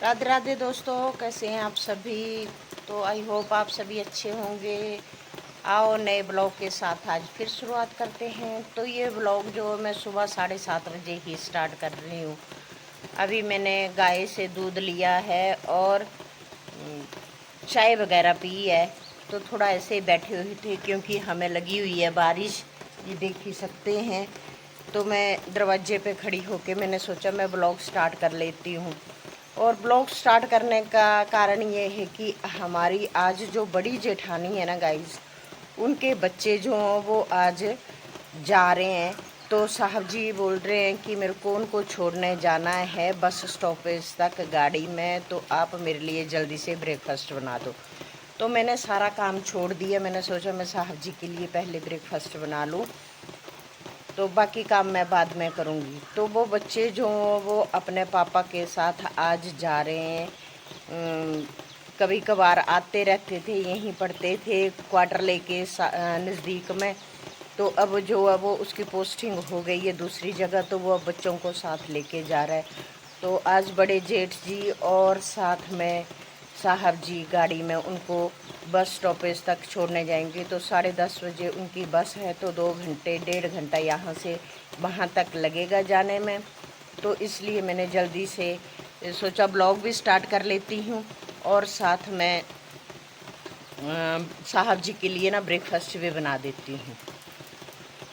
राधे राधे दोस्तों, कैसे हैं आप सभी। तो आई होप आप सभी अच्छे होंगे। आओ नए ब्लॉग के साथ आज फिर शुरुआत करते हैं। तो ये ब्लॉग जो मैं सुबह 7:30 बजे ही स्टार्ट कर रही हूँ। अभी मैंने गाय से दूध लिया है और चाय वगैरह पी है। तो थोड़ा ऐसे ही बैठे हुए थे क्योंकि हमें लगी हुई है बारिश, ये देख ही सकते हैं। तो मैं दरवाजे पे खड़ी होके मैंने सोचा मैं ब्लॉग स्टार्ट कर लेती हूँ। और ब्लॉग स्टार्ट करने का कारण ये है कि हमारी आज जो बड़ी जेठानी है ना गाइस, उनके बच्चे जो हैं वो आज जा रहे हैं। तो साहब जी बोल रहे हैं कि मेरे को उनको छोड़ने जाना है बस स्टॉपेज तक गाड़ी में, तो आप मेरे लिए जल्दी से ब्रेकफास्ट बना दो। तो मैंने सारा काम छोड़ दिया। मैंने सोचा मैं साहब जी के लिए पहले ब्रेकफास्ट बना लूँ, तो बाकी काम मैं बाद में करूँगी। तो वो बच्चे जो वो अपने पापा के साथ आज जा रहे हैं। कभी कभार आते रहते थे, यहीं पढ़ते थे क्वार्टर लेके नज़दीक में। तो अब जो है वो उसकी पोस्टिंग हो गई है दूसरी जगह, तो वो अब बच्चों को साथ लेके जा रहा है। तो आज बड़े जेठ जी और साथ में साहब जी गाड़ी में उनको बस स्टॉपेज तक छोड़ने जाएंगे। तो 10:30 बजे उनकी बस है, तो 2 घंटे 1.5 घंटा यहाँ से वहाँ तक लगेगा जाने में। तो इसलिए मैंने जल्दी से सोचा ब्लॉग भी स्टार्ट कर लेती हूँ और साथ में साहब जी के लिए ना ब्रेकफास्ट भी बना देती हूँ।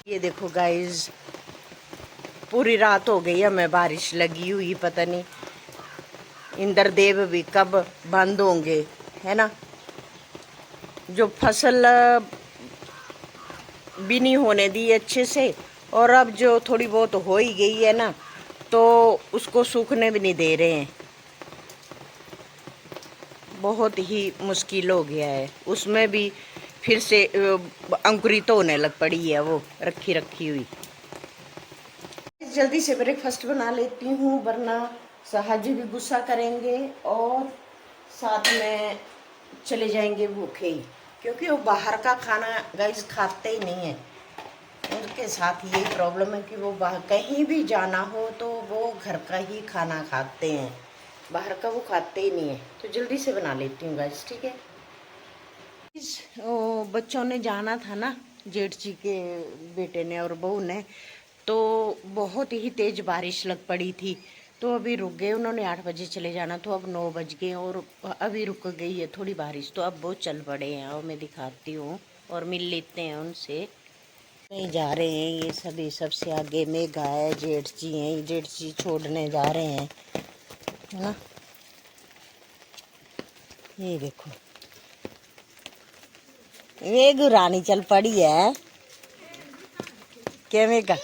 ये देखो गाइस, पूरी रात हो गई हमें बारिश लगी हुई, पता नहीं इंद्रदेव भी कब बंद होंगे, है ना। जो फसल भी नहीं होने दी अच्छे से, और अब जो थोड़ी बहुत हो ही गई है ना, तो उसको सूखने भी नहीं दे रहे हैं। बहुत ही मुश्किल हो गया है, उसमें भी फिर से अंकुरित होने लग पड़ी है वो रखी रखी हुई। जल्दी से ब्रेकफास्ट बना लेती हूँ वरना साहब भी गुस्सा करेंगे और साथ में चले जाएंगे भूखे ही, क्योंकि वो बाहर का खाना गाइस खाते ही नहीं है। उनके साथ यही प्रॉब्लम है कि वो बाहर कहीं भी जाना हो तो वो घर का ही खाना खाते हैं, बाहर का वो खाते ही नहीं है। तो जल्दी से बना लेती हूँ गाइस, ठीक है। बच्चों ने जाना था ना, जेठ जी के बेटे ने और बहू ने, तो बहुत ही तेज बारिश लग पड़ी थी। तो अभी रुक गए, उन्होंने 8 बजे चले जाना, तो अब 9 बज गए और अभी रुक गई है थोड़ी बारिश। तो अब वो चल पड़े हैं और मैं दिखाती हूँ और मिल लेते हैं उनसे। नहीं जा रहे हैं ये सभी, सबसे आगे मेघा है, जेठ जी हैं, ये जेठ जी छोड़ने जा रहे हैं, है ना। ये देखो मेघू रानी चल पड़ी है, क्या मेघा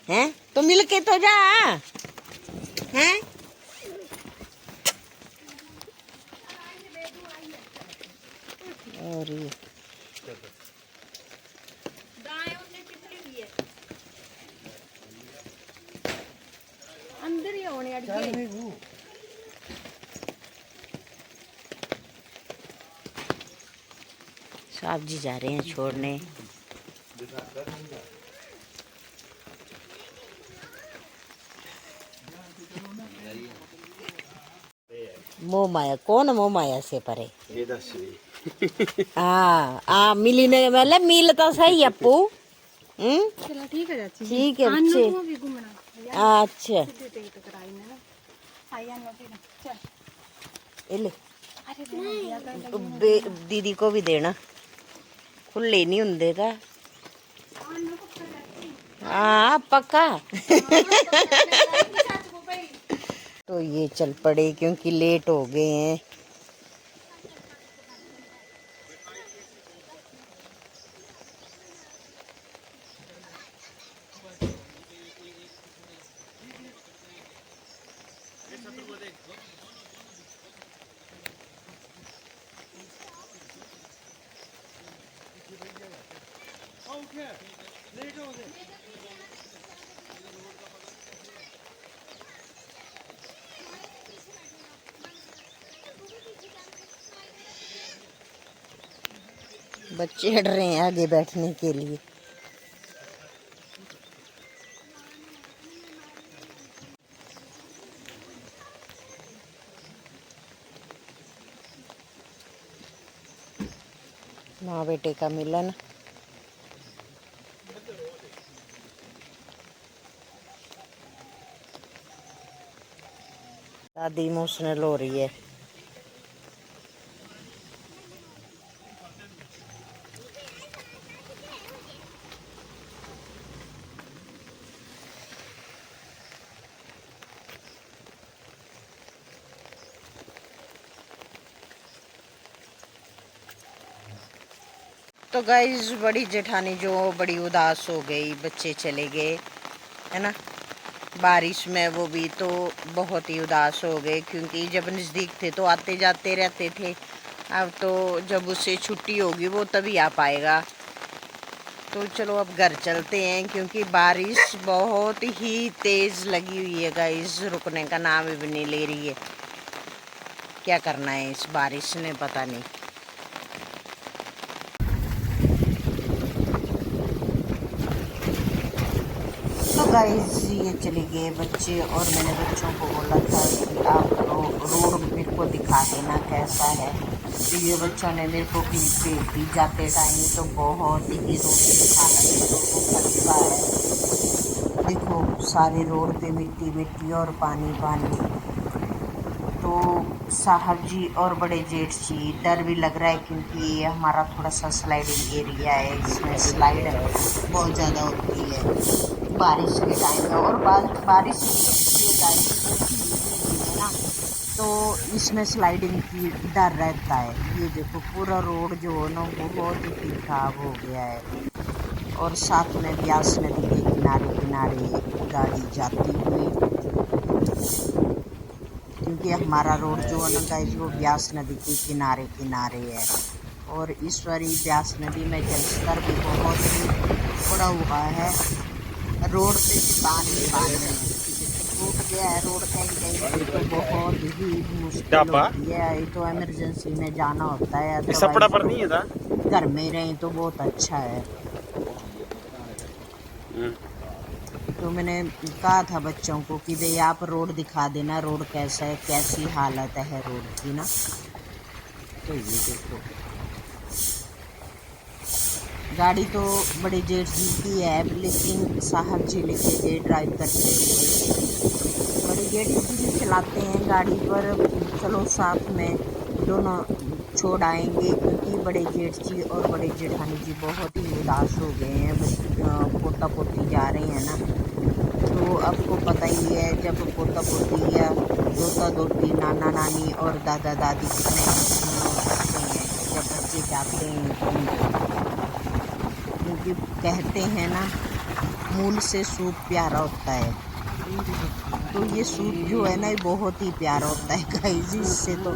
हैं, तो मिल के तो जा हैं। और ये अंदर ही होने अड़के। साहब जी जा रहे हैं छोड़ने। मोह माया कौन, मोह माया से परे हाँ आ मिली ने मतलब मिल तो सही अपू। चलो ठीक है चाची, ठीक है बच्चे। अच्छा ले दीदी को भी देना, खुले नहीं होंगे था। हाँ पक्का तो ये चल पड़े क्योंकि लेट हो गए हैं। बच्चे हट रहे हैं आगे बैठने के लिए। माँ बेटे का मिलन। दादी इमोशनल हो रही है। तो गाइस बड़ी जेठानी जो बड़ी उदास हो गई, बच्चे चले गए है ना बारिश में, वो भी तो बहुत ही उदास हो गए क्योंकि जब नज़दीक थे तो आते जाते रहते थे। अब तो जब उसे छुट्टी होगी वो तभी आ पाएगा। तो चलो अब घर चलते हैं क्योंकि बारिश बहुत ही तेज़ लगी हुई है गाइस, रुकने का नाम भी नहीं ले रही है। क्या करना है इस बारिश ने पता नहीं। तो गाइस ये चले गए बच्चे और मैंने बच्चों को बोला था कि आप रोड मेरे को दिखा देना कैसा है। तो ये बच्चों ने मेरे को भेज दी जाते टाइम। तो बहुत ही रोड की हालत खस्ता है। देखो सारे रोड पे मिट्टी मिट्टी और पानी पानी। तो साहब जी और बड़े जेठ जी डर भी लग रहा है क्योंकि ये हमारा थोड़ा सा स्लाइडिंग एरिया है, इसमें स्लाइड बहुत ज़्यादा होती है बारिश के टाइम में। और बारिश है ना, तो इसमें स्लाइडिंग की डर रहता है। ये देखो पूरा रोड जो है ना बहुत ही खराब हो गया है। और साथ में ब्यास नदी के किनारे किनारे गाड़ी जाती हुई, क्योंकि हमारा रोड जो है ना गाइस वो ब्यास नदी के किनारे किनारे है। और इस बारी ब्यास नदी में जलस्तर भी बहुत ही बढ़ा हुआ है। रोड पे पानी पानी टूट गया है रोड कहीं कहीं तो बहुत ही मुश्किल होती है। ये तो इमरजेंसी में जाना होता है, अदरवाइज घर में रहें तो बहुत अच्छा है। तो मैंने कहा था बच्चों को कि भाई आप रोड दिखा देना, रोड कैसा है, कैसी हालत है रोड की ना। तो ये देखो गाड़ी तो बड़े जेठ जी की है, लेकिन साहब जी लेके गए ड्राइव करते हुए। बड़े जेठ जी भी चलाते हैं गाड़ी, पर चलो साथ में दोनों छोड़ आएंगे क्योंकि बड़े जेठ जी और बड़े जेठानी जी बहुत ही उदास हो गए हैं। पोता पोती जा रहे हैं ना, तो आपको पता ही है जब पोता पोती या दोता दोती नाना नानी और दादा दादी कितने इमोशनल हो सकते हैं जब बच्चे जाते हैं। क्योंकि कहते हैं ना मूल से सूप प्यारा होता है, तो ये सूप जो है ना ये बहुत ही प्यारा होता है गाइस। इससे तो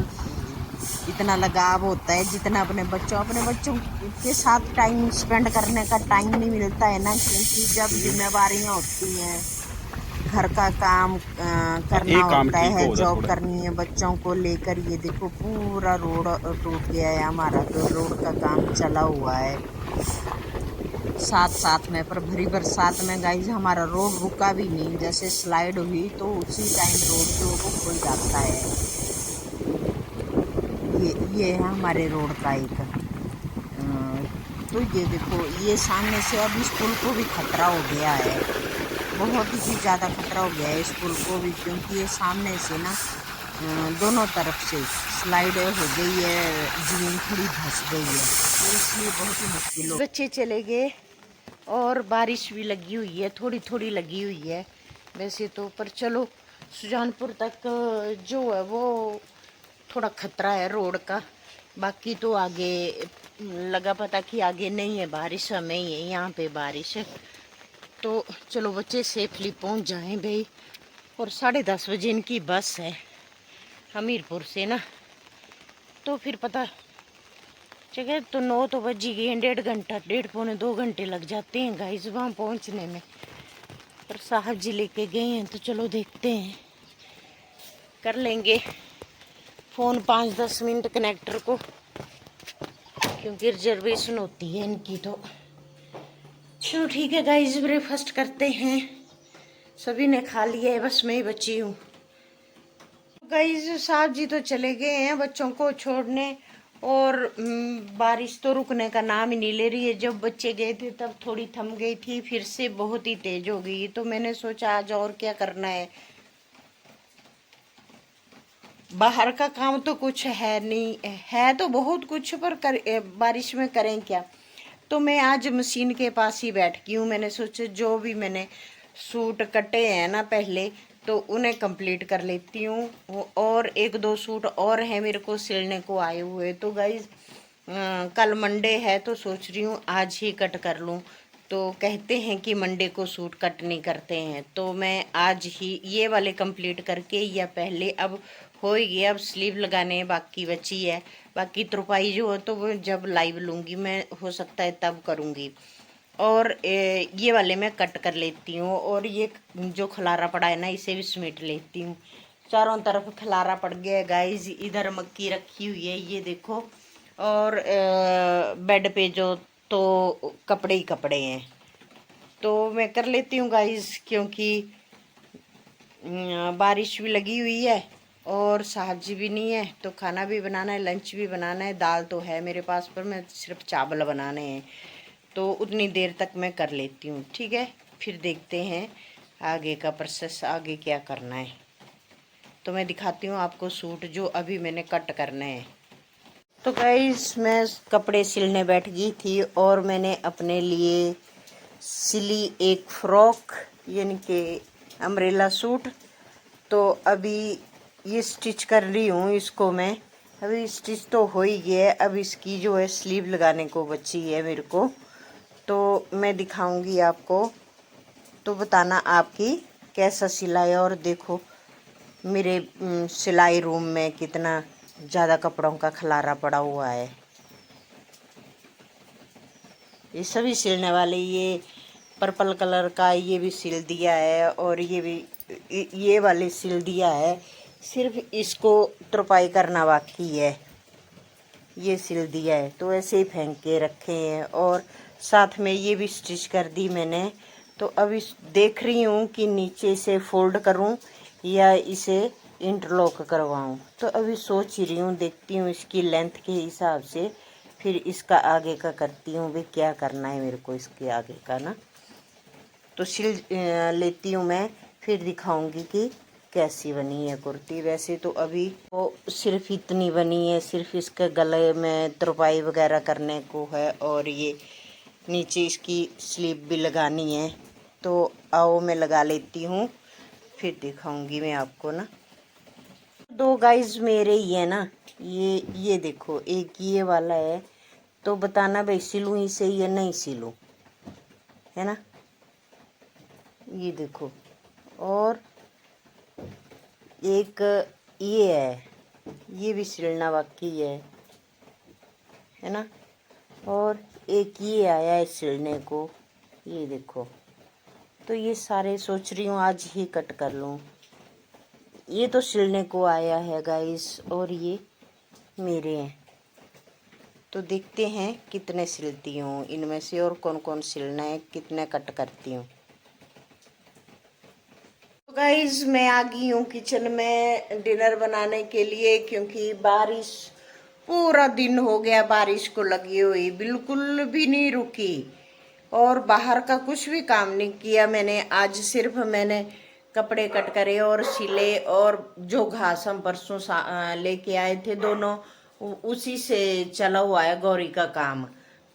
इतना लगाव होता है जितना अपने बच्चों के साथ टाइम स्पेंड करने का टाइम नहीं मिलता है ना, क्योंकि जब जिम्मेवारियां होती हैं, घर का काम करना होता है, जॉब करनी है, बच्चों को लेकर। ये देखो पूरा रोड टूट गया है हमारा, तो रोड का काम चला हुआ है साथ में। पर भरी बरसात में गाइस हमारा रोड रुका भी नहीं, जैसे स्लाइड हुई तो उसी टाइम रोड जो वो खुल जाता है। ये है हमारे रोड का एक तो ये देखो ये सामने से अब स्कूल को भी खतरा हो गया है, बहुत ही ज़्यादा खतरा हो गया है स्कूल को भी, क्योंकि ये सामने से ना दोनों तरफ से स्लाइड हो गई है, जमीन थोड़ी धंस गई है, तो इसलिए बहुत ही मुश्किल हो। बच्चे चले गए और बारिश भी लगी हुई है, थोड़ी थोड़ी लगी हुई है वैसे तो, पर चलो सुजानपुर तक जो है वो थोड़ा खतरा है रोड का। बाकी तो आगे लगा पता कि आगे नहीं है बारिश, हमें ही है यहाँ पे बारिश है। तो चलो बच्चे सेफली पहुँच जाएं भाई। और 10:30 बजे इनकी बस है हमीरपुर से ना, तो फिर पता चले तो 9 तो बज ही गए, 1.5 घंटा 1.5 घंटे लग जाते हैं गाइस वहाँ पहुँचने में। पर साहब जी लेके गए हैं तो चलो देखते हैं, कर लेंगे फ़ोन 5-10 मिनट कनेक्टर को, क्योंकि रिजर्वेशन होती है इनकी। तो चलो ठीक है गाइस, ब्रेकफास्ट करते हैं। सभी ने खा लिया है, बस मैं ही बची हूँ। गाइस साहब जी तो चले गए हैं बच्चों को छोड़ने, और बारिश तो रुकने का नाम ही नहीं ले रही है। जब बच्चे गए थे तब थोड़ी थम गई थी, फिर से बहुत ही तेज हो गई। तो मैंने सोचा आज और क्या करना है, बाहर का काम तो कुछ है नहीं, है तो बहुत कुछ पर बारिश में करें क्या। तो मैं आज मशीन के पास ही बैठ गई हूँ। मैंने सोचा जो भी मैंने सूट कटे हैं ना पहले, तो उन्हें कंप्लीट कर लेती हूँ। और एक दो सूट और हैं मेरे को सिलने को आए हुए। तो गाइज कल मंडे है तो सोच रही हूँ आज ही कट कर लूँ। तो कहते हैं कि मंडे को सूट कट नहीं करते हैं, तो मैं आज ही ये वाले कंप्लीट करके, या पहले अब हो ही गया, अब स्लीव लगाने बाकी बची है। बाकी तुरपाई जो है तो वो जब लाइव लूँगी मैं, हो सकता है तब करूँगी। और ये वाले मैं कट कर लेती हूँ। और ये जो खलारा पड़ा है ना, इसे भी समेट लेती हूँ। चारों तरफ खलारा पड़ गया है गाइज। इधर मक्की रखी हुई है, ये देखो। और बेड पे जो तो कपड़े ही कपड़े हैं, तो मैं कर लेती हूँ गाइज, क्योंकि बारिश भी लगी हुई है और सब्जी भी नहीं है। तो खाना भी बनाना है, लंच भी बनाना है। दाल तो है मेरे पास, पर मैं सिर्फ चावल बनाने हैं। तो उतनी देर तक मैं कर लेती हूँ, ठीक है। फिर देखते हैं आगे का प्रोसेस, आगे क्या करना है। तो मैं दिखाती हूँ आपको सूट जो अभी मैंने कट करने हैं। तो गाइस मैं कपड़े सिलने बैठ गई थी और मैंने अपने लिए सिली एक फ्रॉक, यानी कि अम्ब्रेला सूट। तो अभी ये स्टिच कर रही हूँ इसको मैं। अभी स्टिच तो हो ही गया है, अब इसकी जो है स्लीव लगाने को बची है मेरे को। तो मैं दिखाऊंगी आपको, तो बताना आपकी कैसा सिलाई। और देखो मेरे सिलाई रूम में कितना ज़्यादा कपड़ों का खलारा पड़ा हुआ है। ये सभी सिलने वाले, ये पर्पल कलर का ये भी सिल दिया है, और ये भी ये वाले सिल दिया है। सिर्फ इसको तुरपाई करना बाकी है। ये सिल दिया है, तो ऐसे ही फेंक के रखे हैं। और साथ में ये भी स्टिच कर दी मैंने। तो अब इस देख रही हूँ कि नीचे से फोल्ड करूँ या इसे इंटरलॉक करवाऊँ। तो अभी सोच ही रही हूँ, देखती हूँ इसकी लेंथ के हिसाब से फिर इसका आगे का करती हूँ। भाई क्या करना है मेरे को इसके आगे का ना, तो सिल लेती हूँ मैं, फिर दिखाऊंगी कि कैसी बनी है कुर्ती। वैसे तो अभी वो सिर्फ इतनी बनी है, सिर्फ इसके गले में तुरपाई वगैरह करने को है, और ये नीचे इसकी स्लीव भी लगानी है। तो आओ मैं लगा लेती हूँ, फिर दिखाऊंगी मैं आपको ना। दो गाइज मेरे ही है ना, ये देखो, एक ये वाला है। तो बताना भाई सिलूँ इसे या नहीं सिलूँ, है ना। ये देखो, और एक ये है, ये भी सिलना बाकी है ना। और एक ये आया है सिलने को, ये देखो। तो ये सारे सोच रही हूँ आज ही कट कर लूँ। ये तो सिलने को आया है गाइस, और ये मेरे हैं। तो देखते हैं कितने सिलती हूँ इनमें से, और कौन कौन सिलना है, कितने कट करती हूँ। तो गाइज मैं आ गई हूँ किचन में डिनर बनाने के लिए, क्योंकि बारिश पूरा दिन हो गया बारिश को लगी हुई, बिल्कुल भी नहीं रुकी। और बाहर का कुछ भी काम नहीं किया मैंने आज। सिर्फ मैंने कपड़े कट करे और सिले, और जो घास हम परसों लेके आए थे दोनों, उसी से चला हुआ है गौरी का काम।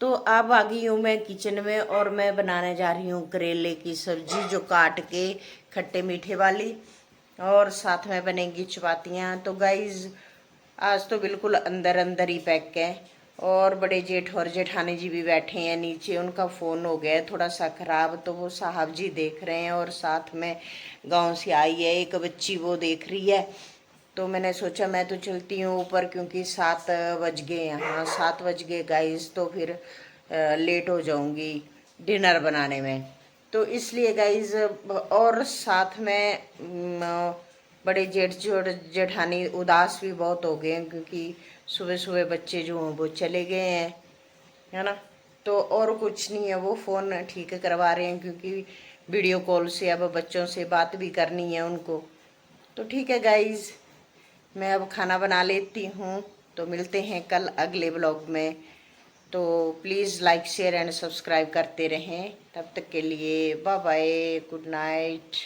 तो अब आ गई हूँ मैं किचन में, और मैं बनाने जा रही हूँ करेले की सब्जी, जो काट के खट्टे मीठे वाली, और साथ में बनेंगी चपातियाँ। तो गाइज आज तो बिल्कुल अंदर अंदर ही पैक है। और बड़े जेठ और जेठानी जी भी बैठे हैं नीचे, उनका फ़ोन हो गया है थोड़ा सा ख़राब, तो वो साहब जी देख रहे हैं। और साथ में गांव से आई है एक बच्ची, वो देख रही है। तो मैंने सोचा मैं तो चलती हूँ ऊपर, क्योंकि 7 बज गए, यहाँ 7 बज गए गाइस। तो फिर लेट हो जाऊंगी डिनर बनाने में, तो इसलिए गाइस। और साथ में बड़े जेठ जेठानी उदास भी बहुत हो गए हैं, क्योंकि सुबह सुबह बच्चे जो हैं वो चले गए हैं, है ना। तो और कुछ नहीं है, वो फ़ोन ठीक करवा रहे हैं, क्योंकि वीडियो कॉल से अब बच्चों से बात भी करनी है उनको। तो ठीक है गाइज, मैं अब खाना बना लेती हूँ। तो मिलते हैं कल अगले ब्लॉग में। तो please like share and subscribe करते रहें। तब तक के लिए बाय बाय, गुड नाइट।